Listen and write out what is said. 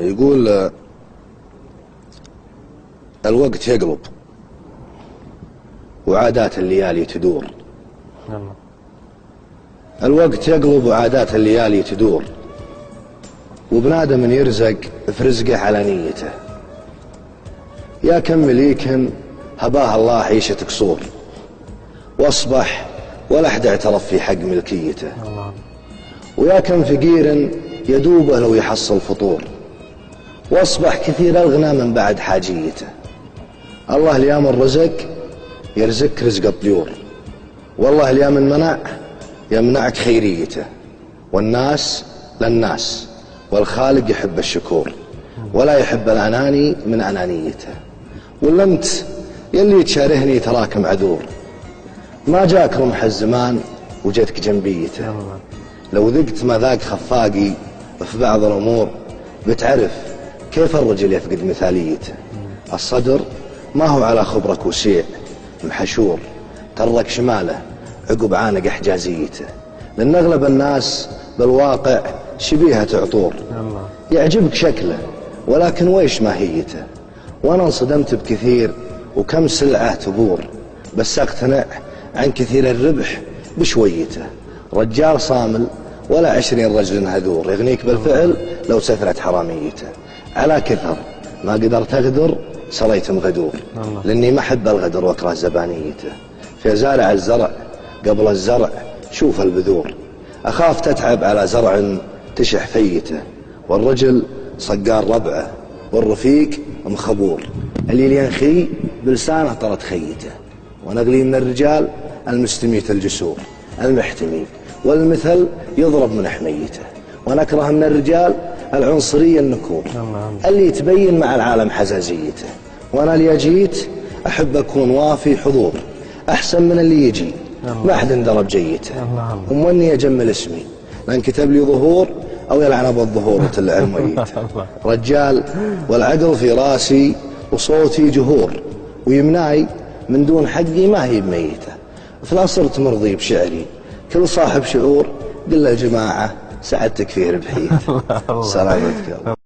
يقول الوقت يقلب وعادات الليالي تدور. الوقت يقلب وعادات الليالي تدور، وبنادم يرزق في رزقه على نيته. يا كم مليك هباه الله عيشة قصور، واصبح ولا احد اعترف في حق ملكيته. ويا كم فقير يدوبه لو يحصل فطور، واصبح كثير الغنى من بعد حاجيته. الله اليوم الرزق يرزقك رزق الطيور، والله اليوم منع يمنعك خيريته. والناس للناس، والخالق يحب الشكور، ولا يحب الأناني من أنانيته. ولا انت يلي تشارهني تراكم عذور، ما جاك رمح الزمان وجدك جنبيته. لو ذقت ما ذاك خفاقي في بعض الأمور، بتعرف كيف الرجل يفقد مثاليته. الصدر ما هو على خبرك وسيع محشور، ترك شماله عقب عانق حجازيته. لأن أغلب الناس بالواقع شبيهة عطور، يعجبك شكله ولكن ويش ماهيته. وأنا انصدمت بكثير وكم سلعة تبور، بس اقتنع عن كثير الربح بشويته. رجال صامل ولا 20 رجل هذور، يغنيك بالفعل لو سثرت حراميته. على كثر ما قدرت أغدر سريت مغدور، لأني ما أحب الغدر واكره زبانيته. في زارع الزرع قبل الزرع شوف البذور، أخاف تتعب على زرع تشح فيته. والرجل صقار ربعه والرفيق مخبور، اللي ينخي بلسانه طرت خيته. ونقلي من الرجال المستميت الجسور المحتمي، والمثل يضرب من حميته. ونكره من الرجال العنصرية النكور، اللي تبين مع العالم حزازيته. وانا اللي جيت احب اكون وافي حضور، احسن من اللي يجي ما حد اندرب جيته. ومني اجمل اسمي لان كتب لي ظهور او يلعن ابو الظهور وتلعن ميته. رجال والعقل في راسي وصوتي جهور، ويمناي من دون حقي ما هي بميته. فلا صرت مرضي بشعري، كل صاحب شعور قل الجماعة سعدتك فيه ربحيته. سلامتك.